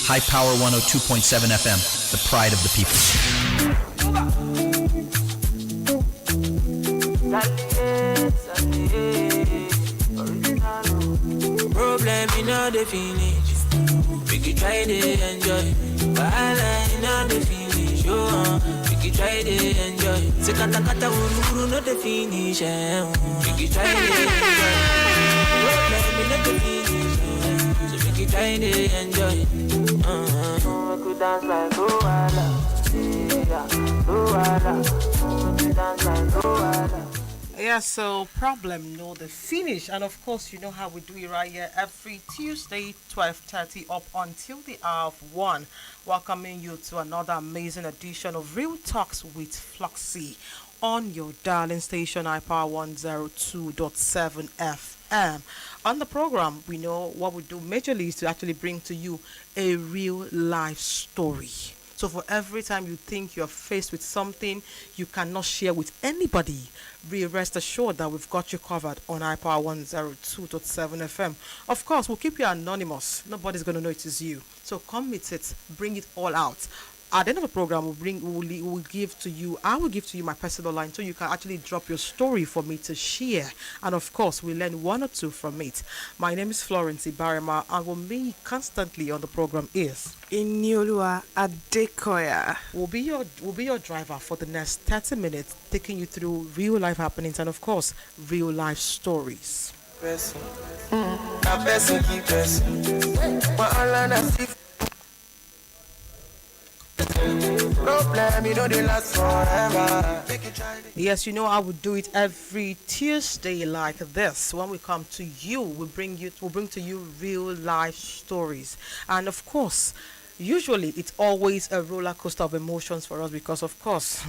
High Power 102.7 FM, the pride of the people. Problem in all the finish. We can try to enjoy. Bala in all the finish. We can try to enjoy. Sekata kata uru no the finish. We can try to enjoy. Problem in all the finish. So we can try to enjoy. We could dance like Luala. Yeah, Luala. We could dance like Luala. Yeah, so problem, no, the finish. And of course, you know how we do it right here every Tuesday, 12:30 up until the hour of 1. Welcoming you to another amazing edition of Real Talks with Floxy on your darling station, iPower 102.7 FM. On the program, we know what we do majorly is to actually bring to you a real life story. So for every time you think you're faced with something you cannot share with anybody, rest assured that we've got you covered on iPower 102.7 FM. Of course, we'll keep you anonymous. Nobody's going to know it is you. So come with it. Bring it all out. At the end of the program, I will give to you my personal line so you can actually drop your story for me to share. And of course, we learn one or two from it. My name is Florence Ibahreman, and with me constantly on the program is Inyolua Adekoya. Will be your driver for the next 30 minutes, taking you through real life happenings and of course, real life stories. Yes, you know I would do it every Tuesday like this. When we come to you, we'll bring to you real life stories. And of course, usually it's always a roller coaster of emotions for us because of course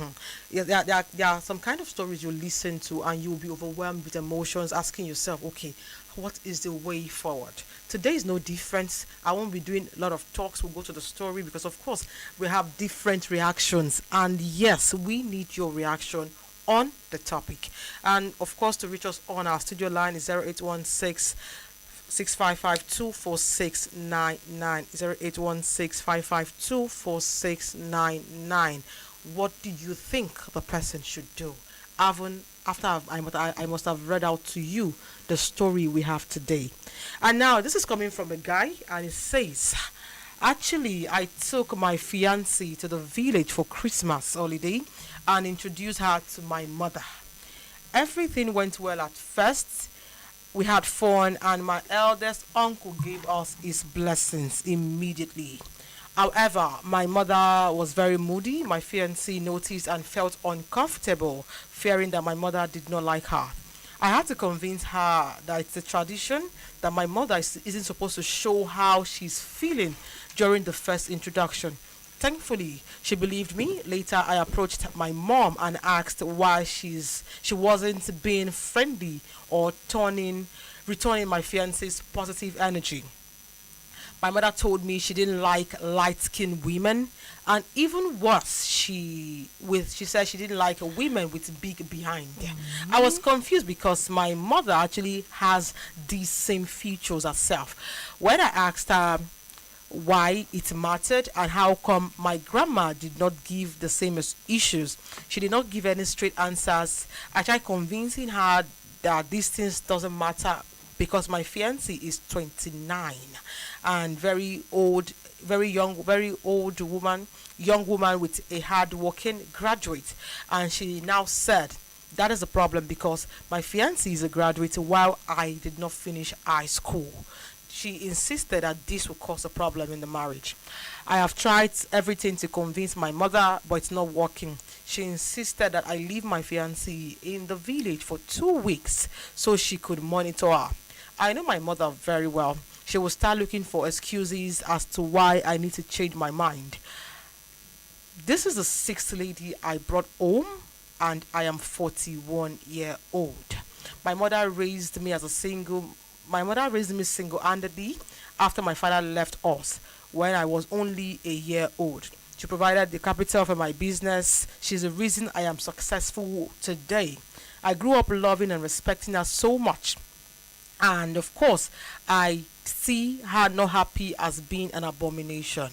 there are some kind of stories you listen to and you'll be overwhelmed with emotions, asking yourself, okay, what is the way forward? Today is no different. I won't be doing a lot of talks. We'll go to the story because of course we have different reactions, and yes, we need your reaction on the topic. And of course, to reach us on our studio line is 0816 655-24699, 0816-552-4699. What do you think the person should do? After I must have read out to you the story we have today. And now this is coming from a guy, and it says, actually, I took my fiancée to the village for Christmas holiday and introduced her to my mother. Everything went well at first. We had fun, and my eldest uncle gave us his blessings immediately. However, my mother was very moody. My fiancé noticed and felt uncomfortable, fearing that my mother did not like her. I had to convince her that it's a tradition that my mother isn't supposed to show how she's feeling during the first introduction. Thankfully, she believed me. Later, I approached my mom and asked why she wasn't being friendly or returning my fiancé's positive energy. My mother told me she didn't like light-skinned women, and even worse, she said she didn't like women with big behind. Mm-hmm. I was confused because my mother actually has these same features herself. When I asked her why it mattered and how come my grandma did not give the same issues, she did not give any straight answers. I tried convincing her that these things doesn't matter because my fiancé is 29 and very young woman with a hard-working graduate. And she now said that is a problem because my fiancé is a graduate while I did not finish high school. She insisted that this would cause a problem in the marriage. I have tried everything to convince my mother, but it's not working. She insisted that I leave my fiancé in the village for 2 weeks so she could monitor her. I know my mother very well. She will start looking for excuses as to why I need to change my mind. This is the sixth lady I brought home, and I am 41 years old. My mother raised me single-handedly after my father left us when I was only a year old. She provided the capital for my business. She's the reason I am successful today. I grew up loving and respecting her so much. And of course, I see her not happy as being an abomination.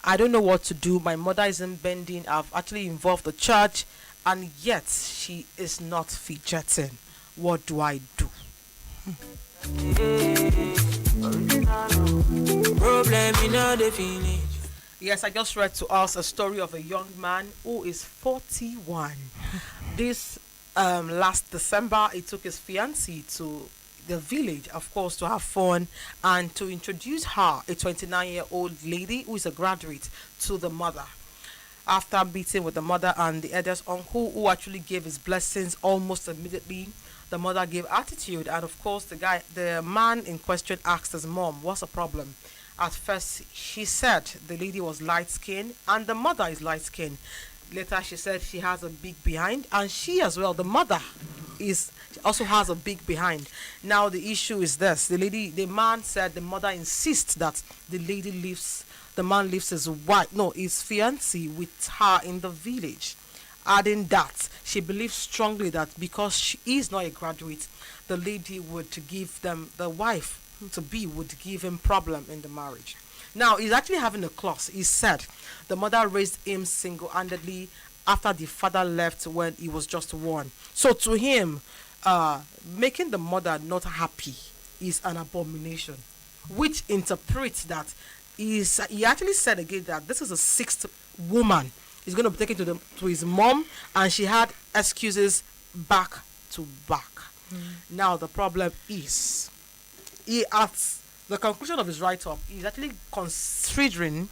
I don't know what to do. My mother isn't bending. I've actually involved the church, and yet she is not fidgeting. What do I do? Problem in all the finish. Yes, I just read to us a story of a young man who is 41. This last December, he took his fiancée to the village, of course, to have fun and to introduce her, a 29-year-old lady who is a graduate, to the mother. After meeting with the mother and the elder's uncle, who actually gave his blessings almost immediately, the mother gave attitude, and of course, the man in question asked his mom, "What's the problem?" At first, she said the lady was light-skinned and the mother is light-skinned. Later, she said she has a big behind, and she as well, the mother, also has a big behind. Now the issue is this: the man said the mother insists that the man leaves his fiancé with her in the village, adding that she believes strongly that because she is not a graduate, the lady would give them the wife to be would give him problem in the marriage. Now he's actually having a clause. He said the mother raised him single-handedly after the father left when he was just 1. So to him, making the mother not happy is an abomination, which interprets that he actually said again that this is a 6th woman. He's going to be taken to his mom, and she had excuses back to back. Now the problem is, at the conclusion of his write-up, he's actually considering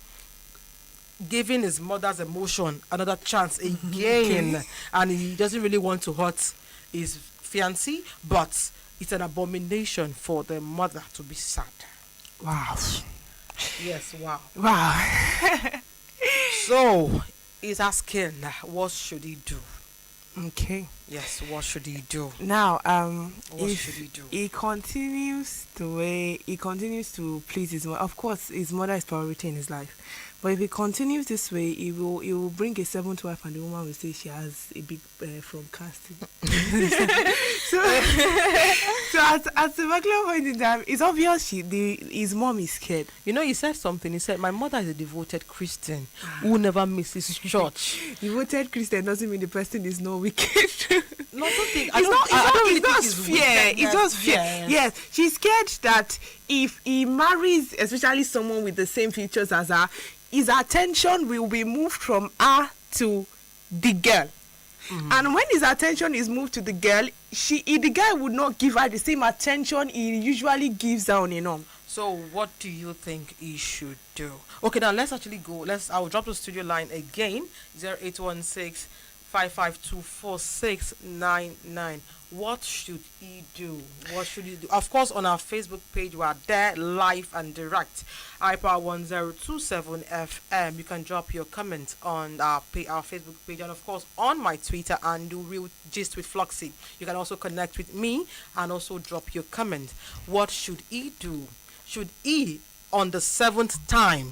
giving his mother's emotion another chance again. And he doesn't really want to hurt his fiancée, but it's an abomination for the mother to be sad. Wow. Yes, wow. Wow. So he's asking, what should he do? Okay. Yes, what should he do? Now, What if should he do? he continues to please his mother, of course, his mother is priority in his life. But if he continues this way, he will bring a 7th wife, and the woman will say she has a big from casting. so at the regular point in time, it's obvious his mom is scared. You know, he said something. He said, "My mother is a devoted Christian who never misses church." Devoted Christian doesn't mean the person is no wicked. No, I don't think. It's just fear. It's just fear. Yes, she's scared that if he marries, especially someone with the same features as her, his attention will be moved from her to the girl. And when his attention is moved to the girl, the guy would not give her the same attention he usually gives her on and on. So what do you think he should do? Okay, now let's actually go. I'll drop the studio line again. 0816 552 4699. What should he do? What should he do? Of course, on our Facebook page, we are there live and direct. iPower1027 FM. You can drop your comments on our Facebook page, and of course on my Twitter and do Real Gist with Floxy. You can also connect with me and also drop your comment. What should he do? Should he, on the 7th time,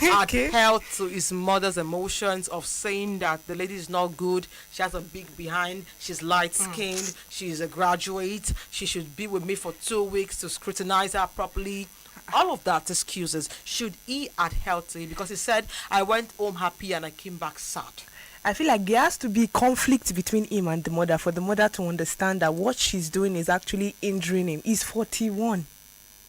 adhere to his mother's emotions of saying that the lady is not good, she has a big behind, she's light-skinned, she's a graduate, she should be with me for 2 weeks to scrutinize her properly? All of that excuses. Should he adhere to it? Because he said, "I went home happy and I came back sad." I feel like there has to be conflict between him and the mother for the mother to understand that what she's doing is actually injuring him. He's 41.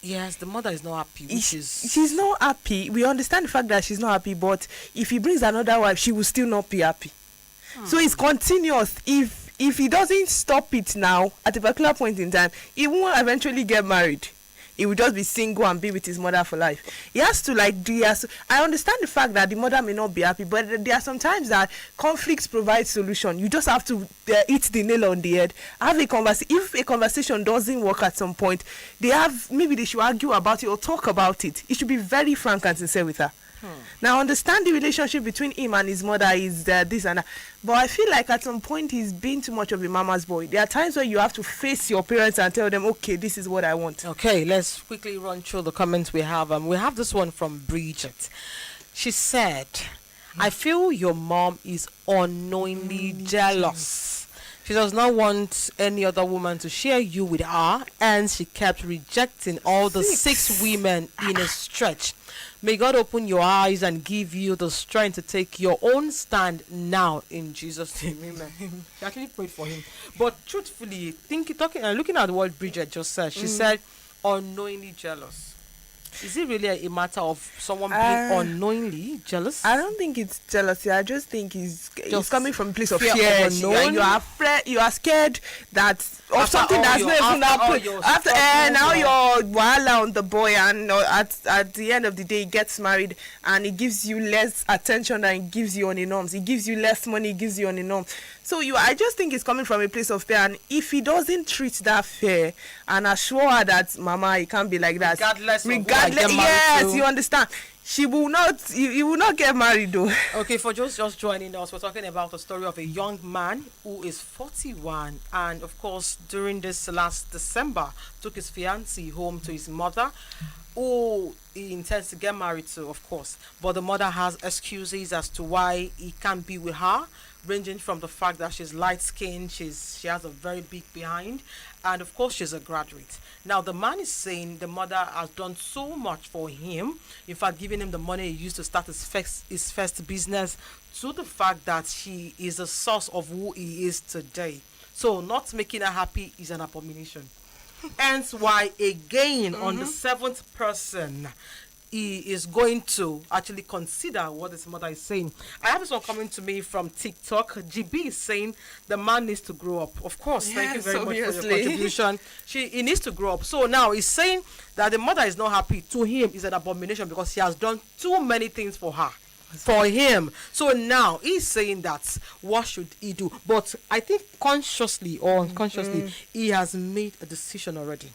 Yes, the mother is not happy. She's not happy. We understand the fact that she's not happy, but if he brings another wife, she will still not be happy. So it's continuous. If he doesn't stop it now, at a particular point in time, he won't eventually get married. He will just be single and be with his mother for life. He has to I understand the fact that the mother may not be happy, but there are some times that conflicts provide solution. You just have to hit the nail on the head. Have a conversation. If a conversation doesn't work at some point, maybe they should argue about it or talk about it. He should be very frank and sincere with her. Now, understand the relationship between him and his mother is this and that. But I feel like at some point he's been too much of a mama's boy. There are times where you have to face your parents and tell them, okay, this is what I want. Okay, let's quickly run through the comments we have. We have this one from Bridget. She said, "I feel your mom is unknowingly jealous." She does not want any other woman to share you with her, and she kept rejecting all the 6 women in a stretch. May God open your eyes and give you the strength to take your own stand now in Jesus' name. Amen. She actually prayed for him. But truthfully, looking at what Bridget just said, she said, unknowingly jealous. Is it really a matter of someone being unknowingly jealous? I don't think it's jealousy. I just think it's coming from a place of fear. Unknown. You are afraid. You are scared that of something that's not even happened. Now you're voila on the boy, and at the end of the day, he gets married, and it gives you less attention than it gives you on the norms. It gives you less money. It gives you on the norms. So I just think it's coming from a place of fear, and if he doesn't treat that fair and assure her that, Mama, it can't be like that. Regardless, yes, you understand. She will not. You will not get married though. Okay, for just joining us, we're talking about the story of a young man who is 41, and of course, during this last December, took his fiancée home to his mother, who he intends to get married to, of course. But the mother has excuses as to why he can't be with her, ranging from the fact that she's light-skinned, she has a very big behind, and of course she's a graduate. Now the man is saying the mother has done so much for him, in fact giving him the money he used to start his first business, to the fact that she is the source of who he is today. So not making her happy is an abomination. Hence why again on the 7th person, he is going to actually consider what his mother is saying. I have this one coming to me from TikTok. GB is saying the man needs to grow up. Of course, thank you very much for your contribution. He needs to grow up. So now he's saying that the mother is not happy. To him, is an abomination because he has done too many things for her. For him. So now he's saying that what should he do? But I think consciously or unconsciously, he has made a decision already.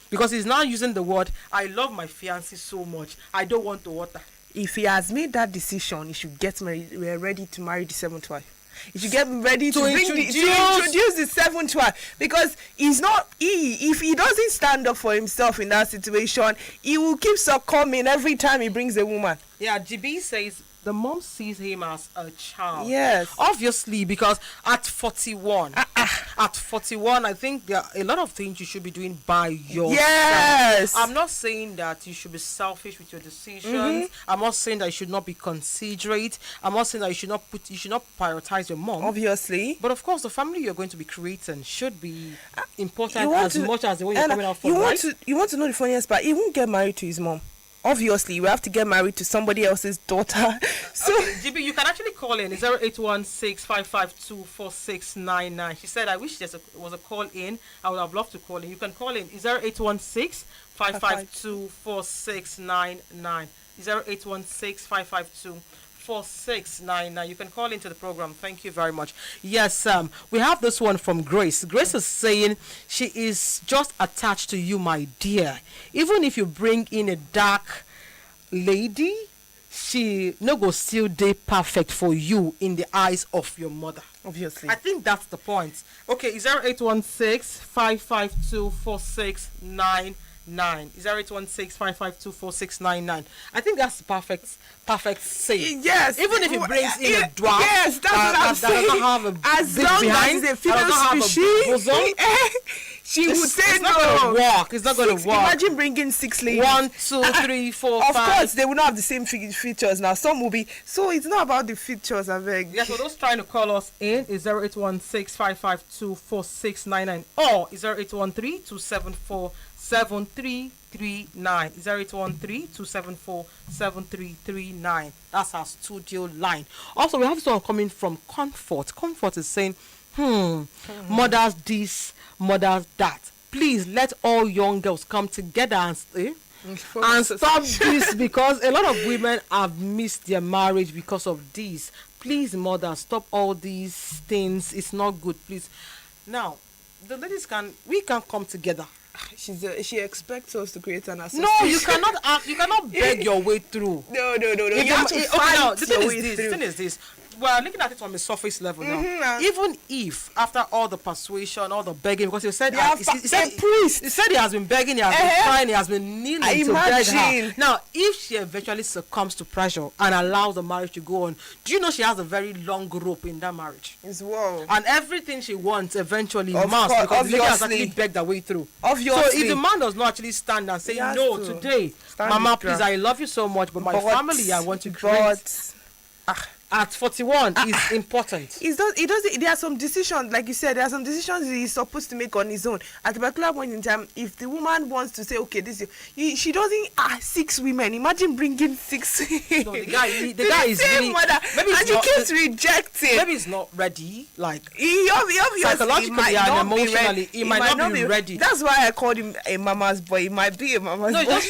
Because he's now using the word, I love my fiancé so much, I don't want to water. If he has made that decision, he should get married. We are ready to marry the 7th wife. He should get ready to introduce the 7th wife. Because if he doesn't stand up for himself in that situation, he will keep succumbing every time he brings a woman. Yeah, GB says the mom sees him as a child. Yes. Obviously, because at 41, I think there are a lot of things you should be doing by yourself. Yes. I'm not saying that you should be selfish with your decisions. I'm not saying that you should not be considerate. I'm not saying that you should not prioritize your mom. Obviously. But of course, the family you're going to be creating should be important as much as the one you're coming out from, You want to know the funniest part? He won't get married to his mom. Obviously, we have to get married to somebody else's daughter. So, okay, GB, you can actually call in 0816-552-4699. She said, I wish there was a call in. I would have loved to call in. You can call in 0816-552-4699. 0816-552-4699. You can call into the program. Thank you very much. Yes, we have this one from Grace. Grace is saying she is just attached to you, my dear. Even if you bring in a dark lady, she no go still day perfect for you in the eyes of your mother. obviously. I think that's the point. Okay, 0816-552-4699. 0816-552-4699. I think that's perfect saying. Yes. Even if it brings in a dwarf. Yes, that's what I'm saying. Doesn't have a as big long behind, as it's a female species, she would say it's not going to work. It's not going to work. Imagine bringing 6 ladies. 1, 2, 3, 4, 5. Of course, they will not have the same features now. Some will be. So it's not about the features, I beg. Yes, for those trying to call us in, is 0816-552-4699 or 0813-274-7339. 0813-274-7339. That's our studio line. Also, we have someone coming from Comfort. Comfort is saying, mothers this, mothers that. Please let all young girls come together and stop this, because a lot of women have missed their marriage because of this. Please, mothers, stop all these things. It's not good, please. Now, the ladies we can come together. She expects us to create an association. No, you cannot beg your way through. No. You have to the thing is this. we're looking at it from a surface level now. Even if after all the persuasion, all the begging, because he said priest. He said he has been begging, he has been crying, he has been kneeling to beg her. Now, if she eventually succumbs to pressure and allows the marriage to go on, do you know she has a very long rope in that marriage? As well. And everything she wants eventually must, because the lady has actually begged her way through. Obviously. So if the man does not actually stand and say, no, today, Mama, please, I love you so much, but my family, I want to create. At 41 is important. It does. There are some decisions, like you said, there are some decisions he's supposed to make on his own. At a particular point in time, if the woman wants to say, okay, she doesn't 6 women. Imagine bringing 6. No, the guy is really. Maybe and you keep rejecting. Maybe he's not ready. Like he obviously psychologically and emotionally, he might not be ready. That's why I called him a mama's boy. He might be a mama's boy. No,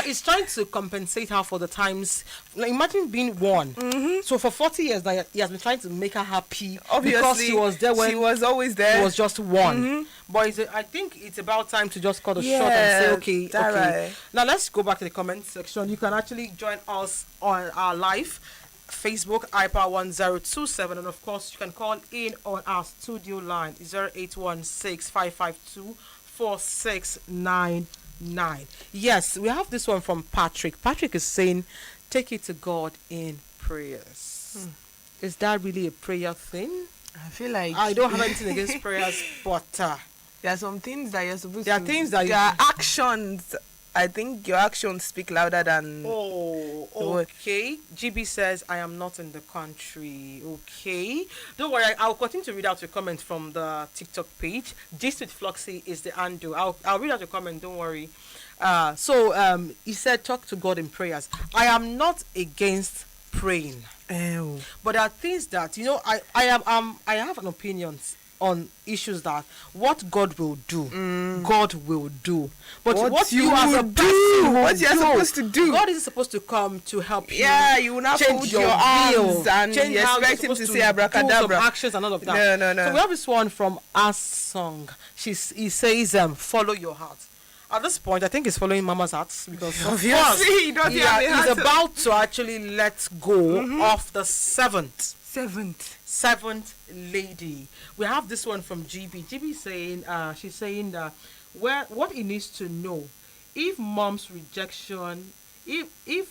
he's trying to compensate her for the times. Like, imagine being one. So for 40 years now, he has been trying to make her happy. Obviously, because she was there when she was always there. He was just one. But I think it's about time to just cut it short and say, okay. Right. Now let's go back to the comment section. You can actually join us on our live Facebook, IPA1027, and of course you can call in on our studio line 0816-552-4699. Yes, we have this one from Patrick. Patrick is saying, take it to God in prayers. Is that really a prayer thing? I feel like I don't have anything against prayers, but there are some things that you're supposed there to. are things that there are actions. I think your actions speak louder than. Oh, okay. GB says, I am not in the country. Okay. Don't worry, I'll continue to read out your comment from the TikTok page. Gist with Floxy is the handle. I'll read out your comment, don't worry. So he said, talk to God in prayers. I am not against praying. But there are things that, I have an opinion on issues that what God will do, God will do. But what you as a person what you're supposed to do, God is supposed to come to help you. Yeah, you will not put your arms and you expect him to say abracadabra. Do some actions and all of that. No. So we have this one from Us Song. He says, follow your heart. At this point, I think he's following Mama's heart because obviously he's about to actually let go of the seventh lady. We have this one from GB. GB saying, she's saying that what he needs to know, if mom's rejection, if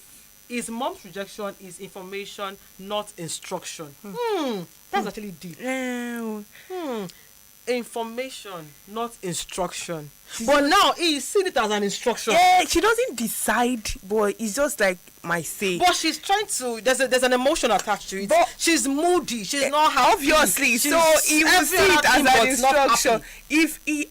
his mom's rejection is information, not instruction. That's actually deep. Information, not instruction. But now he's seen it as an instruction. Yeah, she doesn't decide, but it's just like my say. But she's trying to. There's an emotion attached to it. But she's moody. She's not happy. Obviously, so he will see it as an instruction. If he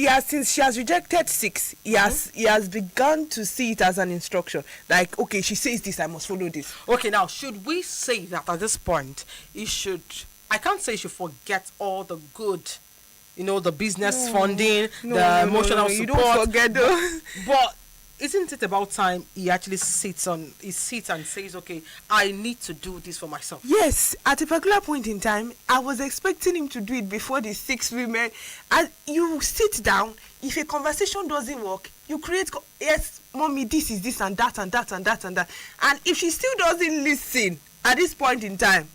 has, since she has rejected 6, he has begun to see it as an instruction. Like, okay, she says this, I must follow this. Okay, now should we say that at this point he should? I can't say he should forget all the good. The business funding, the emotional support. You don't forget those. But isn't it about time he actually sits and says, okay, I need to do this for myself? Yes, at a particular point in time, I was expecting him to do it before the 6 women. And you sit down, if a conversation doesn't work, you create, yes, mommy, this is this and that and that and that and that. And if she still doesn't listen at this point in time,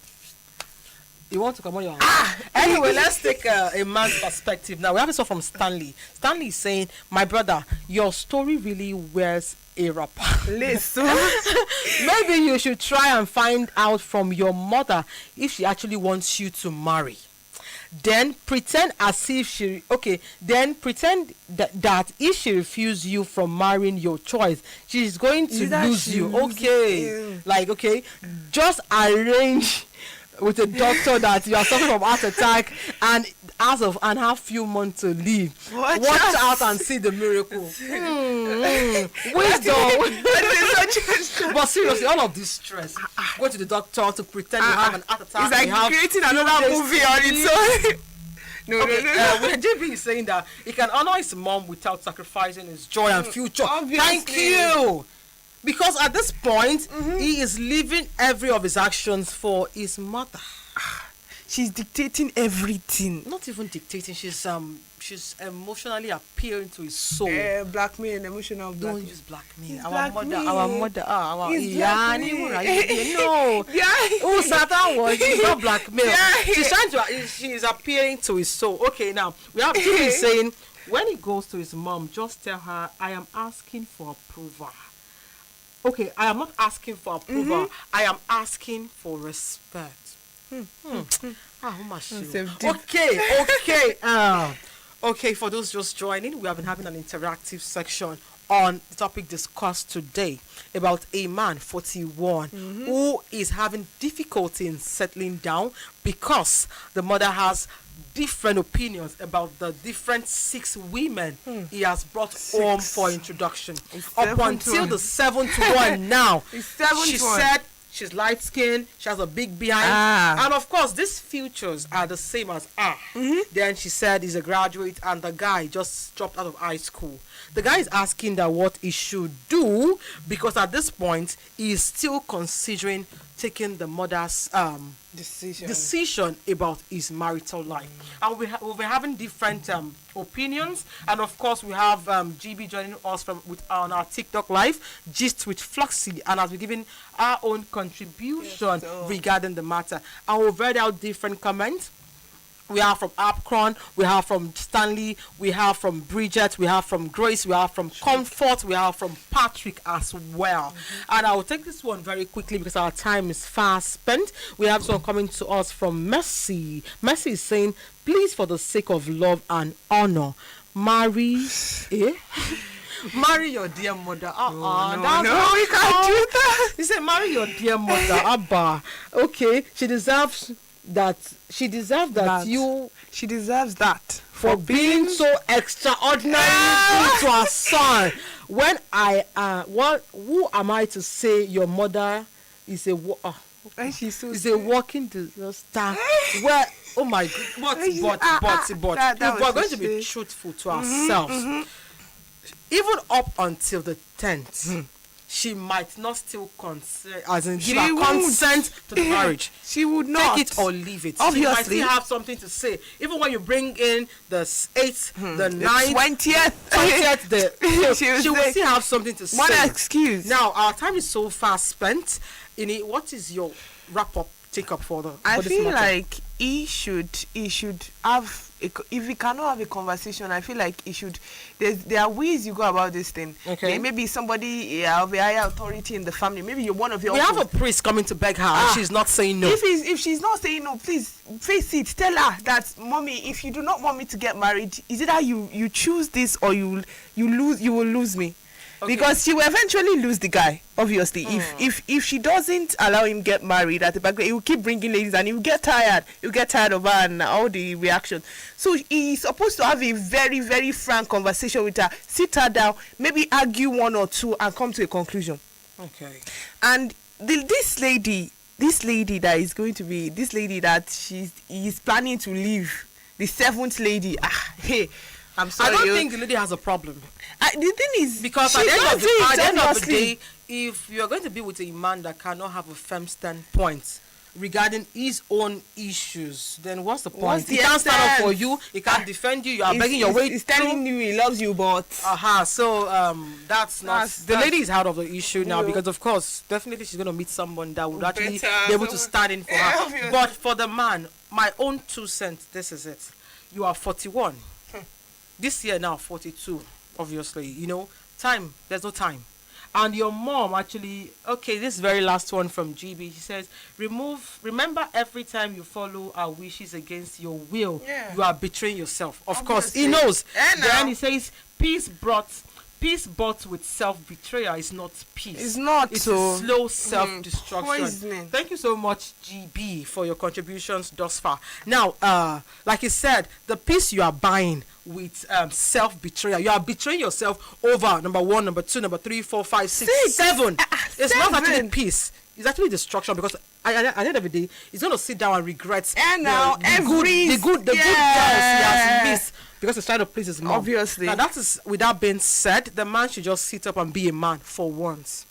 you want to come on your hand? Anyway, let's take a man's perspective. Now, we have this one from Stanley. Stanley is saying, my brother, your story really wears a wrapper. Listen. Maybe you should try and find out from your mother if she actually wants you to marry. Then pretend as if pretend that if she refuses you from marrying your choice, she's going to lose you. Okay. Just arrange with a doctor that you are suffering from heart attack and have few months to live. Watch out and see the miracle. Wisdom. But seriously, all of this stress, go to the doctor to pretend you have an heart attack. It's like creating another movie on its own. No. JB is saying that he can honor his mom without sacrificing his joy and future. Obviously. Thank you. Because at this point, he is leaving every of his actions for his mother. she's dictating everything. Not even dictating. She's emotionally appealing to his soul. Blackmail and emotional Don't blackmail. use blackmail. It's Our blackmail. mother, our It's yeah, no. Yeah. Satan was she's not blackmail. Yeah. She's trying to. She's appealing to his soul. Okay, now we have Jimmy saying when he goes to his mom, just tell her I am asking for approval. Okay, I am not asking for approval. I am asking for respect. Okay, for those just joining, we have been having an interactive section on the topic discussed today about a man 41 who is having difficulty in settling down because the mother has different opinions about the different 6 women he has brought home for introduction. Up until the 7th one now. She said she's light skinned, she has a big behind, and of course these features are the same as her. Then she said he's a graduate and the guy just dropped out of high school. The guy is asking that what he should do because at this point he is still considering taking the mother's decision about his marital life. And we'll be having different opinions, and of course we have GB joining us on our TikTok live Gist with Floxy, and has been giving our own contribution regarding the matter, and we've read out different comments. We have from Apcron, we have from Stanley, we have from Bridget, we have from Grace, we have from Comfort, we have from Patrick as well. And I will take this one very quickly because our time is fast spent. We have someone coming to us from Mercy. Mercy is saying, please, for the sake of love and honor, marry your dear mother. No, we can't do that. He said, marry your dear mother. Abba. Okay, she deserves that for being so extraordinary to her son. When who am I to say your mother is a walking disaster? Where oh my god, but if we're going to be truthful to ourselves, even up until the 10th, she might not still consent, as in give her consent to the marriage. She would not. Take it or leave it. Obviously. She might still have something to say. Even when you bring in the 8th, the 9th, 20th, she will still have something to say. What excuse? Now, our time is so fast spent. What is your wrap-up, take-up for this matter? I feel like he should have if we cannot have a conversation, I feel like he should. There are ways you go about this thing. Okay. Maybe somebody of a higher authority in the family. Maybe you're one of your. We have a priest coming to beg her, and she's not saying no. If she's not saying no, please face it. Tell her that, mommy, if you do not want me to get married, is it that you choose this or you will lose me? Okay. Because she will eventually lose the guy, obviously. If she doesn't allow him get married at the back, he will keep bringing ladies and he will get tired. He'll get tired of her and all the reactions. So he's supposed to have a very, very frank conversation with her. Sit her down, maybe argue one or two and come to a conclusion. Okay. And this lady that is going to be, this lady that he's planning to leave, the 7th lady, hey, I'm sorry. I don't think the lady has a problem. The thing is, because at the end of the day, if you're going to be with a man that cannot have a firm standpoint regarding his own issues, then what's the point? He can't stand up for you. He can't defend you. You are begging your way. He's telling you he loves you, but so that's not. The lady is out of the issue now because, of course, definitely she's going to meet someone that would actually be able to stand in for her. But for the man, my own 2 cents. This is it. You are 41. This year now 42, obviously, time, there's no time. And your mom actually, okay, this very last one from GB, she says, remember every time you follow our wishes against your will, you are betraying yourself. Of course, he knows. Then he says, peace bought with self-betrayal is not peace. It's not. It's a slow self-destruction. Poisoning. Thank you so much, GB, for your contributions thus far. Now, like I said, the peace you are buying with self-betrayal, you are betraying yourself over number 1, number 2, number 3, 4, 5, 6, 7. It's not actually peace. It's actually destruction because at the end of the day, he's going to sit down and regret the good girls he has missed because he's trying to please his mom. Obviously. Now, with that being said, the man should just sit up and be a man for once.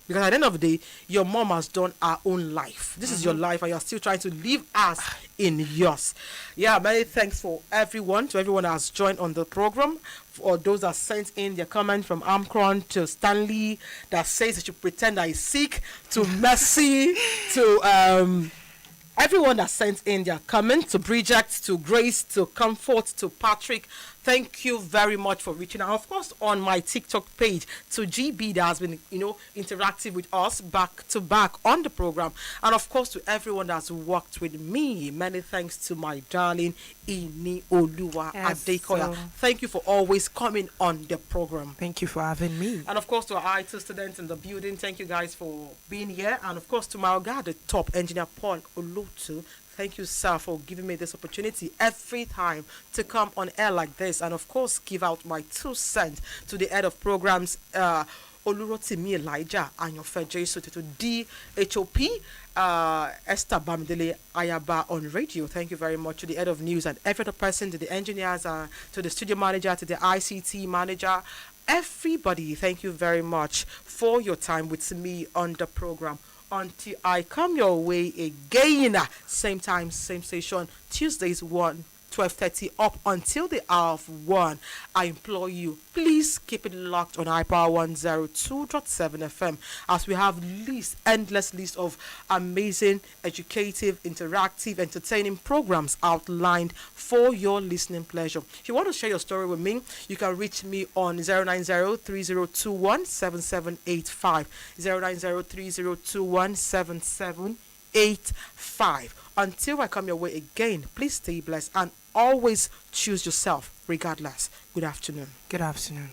Because at the end of the day, your mom has done her own life. This is your life, and you're still trying to live as in yours. Yeah, many thanks to everyone that has joined on the program. For those that sent in their comment, from Amcron to Stanley that says they should pretend that he's sick, to Mercy, to everyone that sent in their comment, to Bridget, to Grace, to Comfort, to Patrick. Thank you very much for reaching out. Of course, on my TikTok page, to GB that has been, interactive with us back to back on the program. And of course, to everyone that's worked with me. Many thanks to my darling Ini Oluwa Adekoya. Thank you for always coming on the program. Thank you for having me. And of course, to our IT students in the building, thank you guys for being here. And of course, to my guy, the top engineer, Paul Olotu. Thank you, sir, for giving me this opportunity every time to come on air like this. And, of course, give out my 2 cents to the head of programs, Olurotimi Elijah, and your friend Jason, to DHOP, Esther Bamdele Ayaba on radio. Thank you very much to the head of news and every other person, to the engineers, to the studio manager, to the ICT manager. Everybody, thank you very much for your time with me on the program. Until I come your way again, same time, same station, Tuesdays 12:30 up until the hour of 1. I implore you, please keep it locked on iPower 102.7 FM as we have endless list of amazing, educative, interactive, entertaining programs outlined for your listening pleasure. If you want to share your story with me, you can reach me on 090-3021-7785, 090-3021-7785. Until I come your way again, please stay blessed and always choose yourself regardless. Good afternoon. Good afternoon.